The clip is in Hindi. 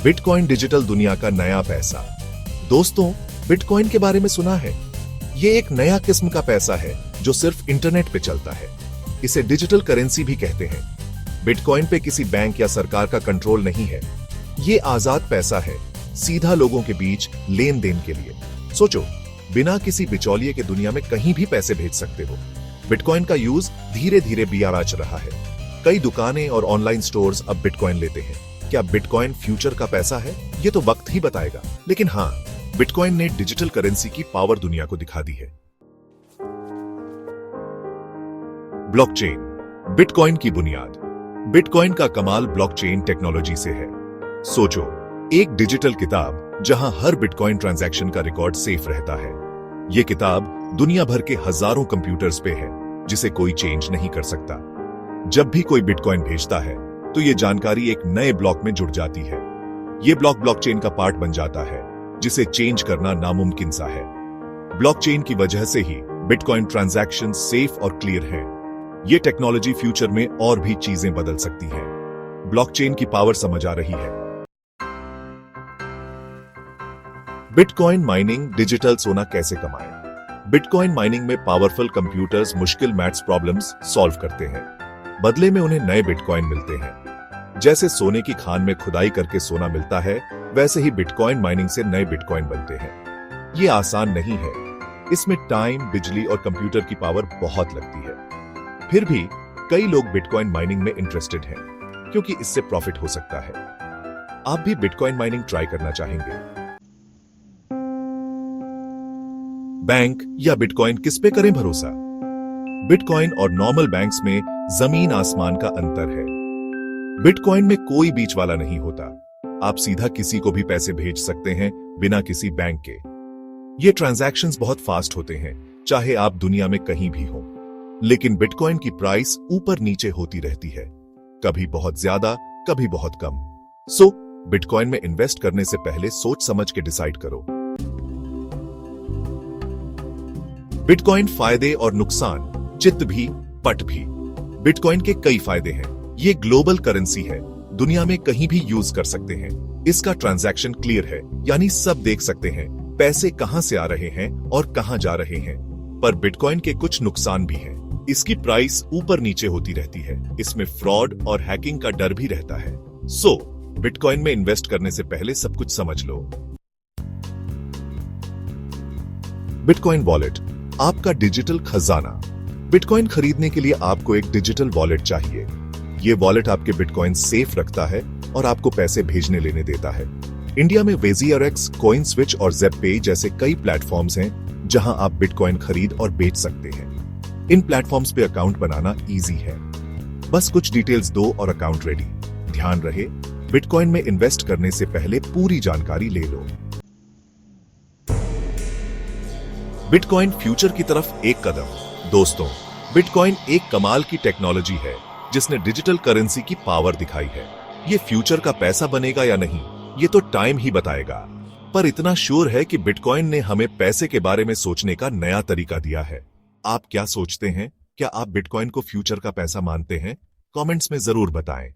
बिटकॉइन डिजिटल दुनिया का नया पैसा। दोस्तों, बिटकॉइन के बारे में सुना है? ये एक नया किस्म का पैसा है जो सिर्फ इंटरनेट पे चलता है। इसे डिजिटल करेंसी भी कहते हैं। बिटकॉइन पे किसी बैंक या सरकार का कंट्रोल नहीं है। ये आजाद पैसा है, सीधा लोगों के बीच लेन देन के लिए। सोचो, बिना किसी बिचौलिए के दुनिया में कहीं भी पैसे भेज सकते हो। बिटकॉइन का यूज धीरे धीरे बियाराज रहा है। कई दुकानें और ऑनलाइन स्टोर्स अब बिटकॉइन लेते हैं। क्या बिटकॉइन फ्यूचर का पैसा है? ये तो वक्त ही बताएगा। लेकिन हाँ, बिटकॉइन ने डिजिटल करेंसी की पावर दुनिया को दिखा दी है। ब्लॉकचेन, बिटकॉइन की बुनियाद। बिटकॉइन का कमाल ब्लॉकचेन टेक्नोलॉजी से है। सोचो, एक डिजिटल किताब जहां हर बिटकॉइन ट्रांजैक्शन का रिकॉर्ड सेफ रहता है। यह किताब दुनिया भर के हजारों कंप्यूटर्स पे है, जिसे कोई चेंज नहीं कर सकता। जब भी कोई बिटकॉइन भेजता है तो यह जानकारी एक नए ब्लॉक में जुड़ जाती है। यह ब्लॉक ब्लॉकचेन का पार्ट बन जाता है, जिसे चेंज करना नामुमकिन सा है। ब्लॉकचेन की वजह से ही बिटकॉइन ट्रांजैक्शन सेफ और क्लियर है। यह टेक्नोलॉजी फ्यूचर में और भी चीजें बदल सकती है। ब्लॉकचेन की पावर समझ आ रही है। बिटकॉइन माइनिंग, डिजिटल सोना कैसे कमाएं? बिटकॉइन माइनिंग में पावरफुल कंप्यूटर्स मुश्किल मैथ्स प्रॉब्लम्स सॉल्व करते हैं। बदले में उन्हें नए बिटकॉइन मिलते हैं। जैसे सोने की खान में खुदाई करके सोना मिलता है, वैसे ही बिटकॉइन माइनिंग से नए बिटकॉइन बनते हैं। ये आसान नहीं है। इसमें टाइम, बिजली और कंप्यूटर की पावर बहुत लगती है। फिर भी कई लोग बिटकॉइन माइनिंग में इंटरेस्टेड हैं, क्योंकि इससे प्रॉफिट हो सकता है। आप भी बिटकॉइन माइनिंग ट्राई करना चाहेंगे? बैंक या बिटकॉइन, किस पे करें भरोसा? बिटकॉइन और नॉर्मल बैंक्स में जमीन आसमान का अंतर है। बिटकॉइन में कोई बीच वाला नहीं होता। आप सीधा किसी को भी पैसे भेज सकते हैं बिना किसी बैंक के। ये ट्रांजैक्शंस बहुत फास्ट होते हैं, चाहे आप दुनिया में कहीं भी हो। लेकिन बिटकॉइन की प्राइस ऊपर नीचे होती रहती है, कभी बहुत ज्यादा, कभी बहुत कम। सो बिटकॉइन में इन्वेस्ट करने से पहले सोच समझ के डिसाइड करो। बिटकॉइन फायदे और नुकसान, चित भी पट भी। बिटकॉइन के कई फायदे हैं। ये ग्लोबल करेंसी है, दुनिया में कहीं भी यूज कर सकते हैं। इसका ट्रांजैक्शन क्लियर है, यानी सब देख सकते हैं पैसे कहां से आ रहे हैं और कहां जा रहे हैं। पर बिटकॉइन के कुछ नुकसान भी हैं। इसकी प्राइस ऊपर नीचे होती रहती है। इसमें फ्रॉड और हैकिंग का डर भी रहता है। सो बिटकॉइन में इन्वेस्ट करने से पहले सब कुछ समझ लो। बिटकॉइन वॉलेट, आपका डिजिटल खजाना। बिटकॉइन खरीदने के लिए आपको एक डिजिटल वॉलेट चाहिए। यह वॉलेट आपके बिटकॉइन सेफ रखता है और आपको पैसे भेजने लेने देता है। इंडिया में वेजीआरएक्स, कॉइन स्विच और ज़ेपपे जैसे कई प्लेटफॉर्म्स हैं जहां आप बिटकॉइन खरीद और बेच सकते हैं। इन प्लेटफॉर्म्स पे अकाउंट बनाना इजी है। बस कुछ डिटेल्स दो और अकाउंट रेडी। ध्यान रहे, बिटकॉइन में इन्वेस्ट करने से पहले पूरी जानकारी ले लो। बिटकॉइन फ्यूचर की तरफ एक कदम। दोस्तों, बिटकॉइन एक कमाल की टेक्नोलॉजी है जिसने डिजिटल करेंसी की पावर दिखाई है। ये फ्यूचर का पैसा बनेगा या नहीं, ये तो टाइम ही बताएगा। पर इतना श्योर है कि बिटकॉइन ने हमें पैसे के बारे में सोचने का नया तरीका दिया है। आप क्या सोचते हैं? क्या आप बिटकॉइन को फ्यूचर का पैसा मानते हैं? कमेंट्स में जरूर बताएं।